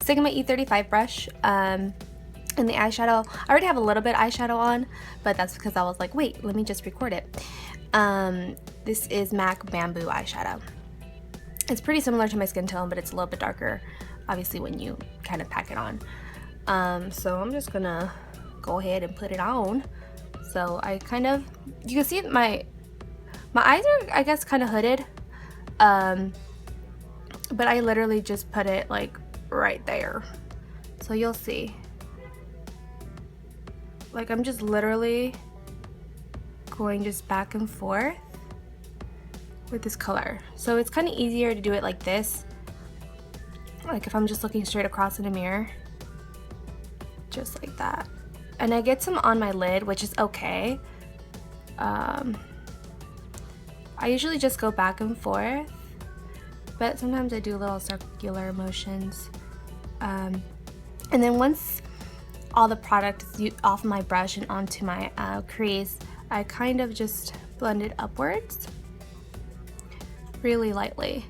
Sigma E35 brush. And the eyeshadow, I already have a little bit eyeshadow on, but that's because I was like, wait, let me just record it. This is MAC Bamboo eyeshadow. It's pretty similar to my skin tone, but it's a little bit darker, obviously, when you kind of pack it on. So I'm just gonna go ahead and put it on. So I kind of, you can see my eyes are, I guess, kind of hooded. But I literally just put it like right there. So you'll see. Like I'm just literally going just back and forth with this color. So it's kind of easier to do it like this. Like if I'm just looking straight across in a mirror. Just like that. And I get some on my lid, which is okay. I usually just go back and forth, but sometimes I do little circular motions. And then once all the product is off my brush and onto my crease, I kind of just blend it upwards really lightly.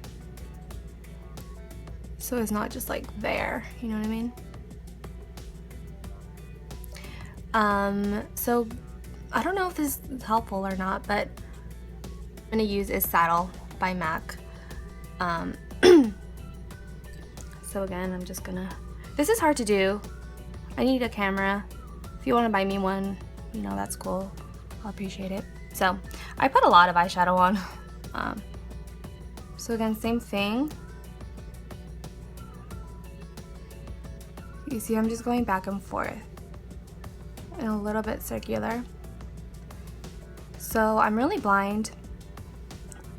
So it's not just like there, you know what I mean? So I don't know if this is helpful or not, but I'm gonna use is Saddle by MAC. So again, I'm just gonna, this is hard to do. I need a camera. If you want to buy me one, you know, that's cool. I'll appreciate it. So I put a lot of eyeshadow on. So again, same thing. You see, I'm just going back and forth and a little bit circular. So I'm really blind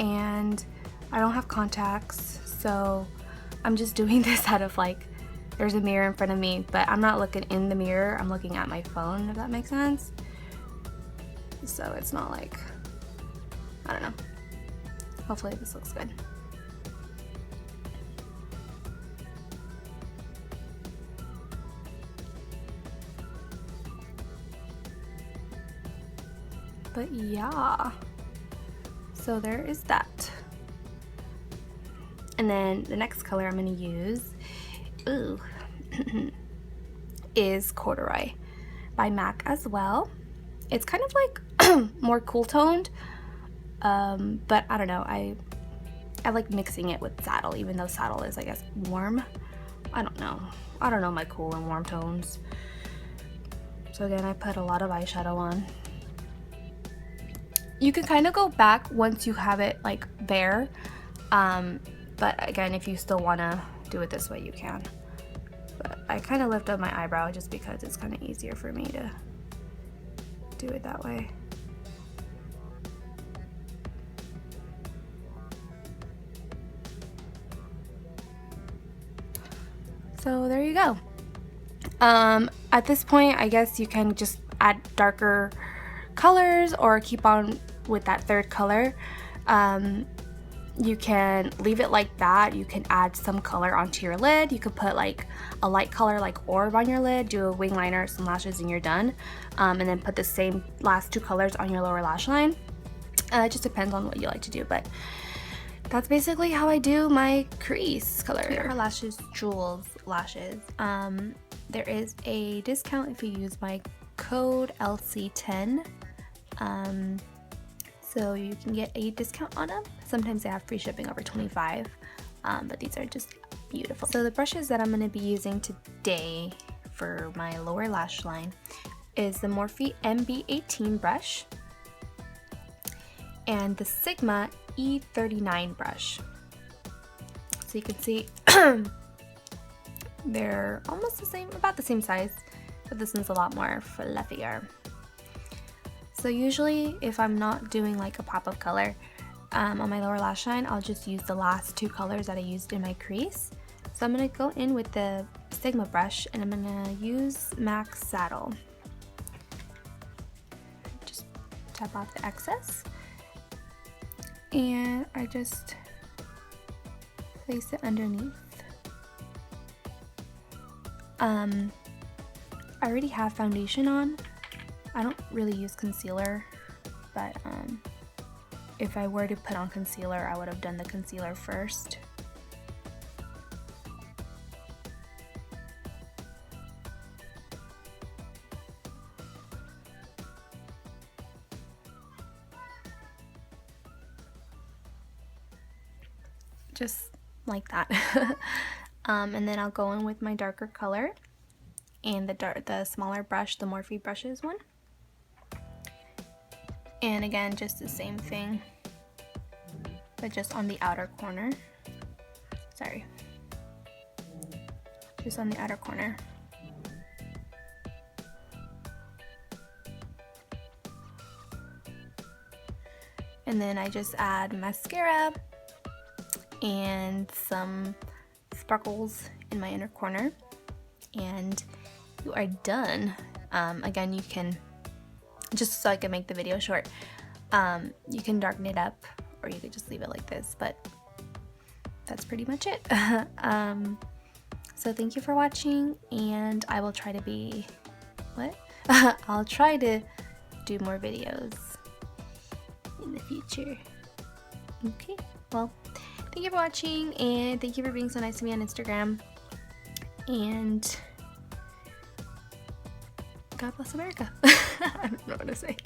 and I don't have contacts, so I'm just doing this out of like, there's a mirror in front of me, but I'm not looking in the mirror, I'm looking at my phone, if that makes sense. So it's not like, I don't know. Hopefully this looks good. But yeah, so there is that. And then the next color I'm gonna use, is Corduroy by MAC as well. It's kind of like more cool toned, but I don't know, I like mixing it with Saddle, even though Saddle is, I guess, warm. I don't know my cool and warm tones. So again, I put a lot of eyeshadow on. You can kind of go back once you have it like there, but again, if you still want to do it this way, you can. But I kind of lift up my eyebrow just because it's kind of easier for me to do it that way. So there you go. At this point, I guess you can just add darker colors or keep on with that third color. You can leave it like that. You can add some color onto your lid. You could put like a light color like orb on your lid, do a wing liner, some lashes, and you're done. And then put the same last two colors on your lower lash line. It just depends on what you like to do, but that's basically how I do my crease color. Here are lashes, Jewels lashes. There is a discount if you use my code LC10. So you can get a discount on them. Sometimes they have free shipping over $25, but these are just beautiful. So the brushes that I'm going to be using today for my lower lash line is the Morphe MB18 brush and the Sigma E39 brush. So you can see they're almost the same, about the same size, but this one's a lot more fluffier. So usually if I'm not doing like a pop of color on my lower lash line, I'll just use the last two colors that I used in my crease. So I'm going to go in with the Sigma brush and I'm going to use MAC Saddle. Just tap off the excess. And I just place it underneath. I already have foundation on. I don't really use concealer, but if I were to put on concealer, I would have done the concealer first. just like that. And then I'll go in with my darker color and the smaller brush, the Morphe brushes one. And again, just the same thing, but just on the outer corner. Sorry. Just on the outer corner. And then I just add mascara and some sparkles in my inner corner, and you are done. Again, you can, just so I can make the video short, you can darken it up or you could just leave it like this, but that's pretty much it. So thank you for watching, and I will try to be, I'll try to do more videos in the future. Okay, well, thank you for watching, and thank you for being so nice to me on Instagram, and God bless America. I don't know what to say.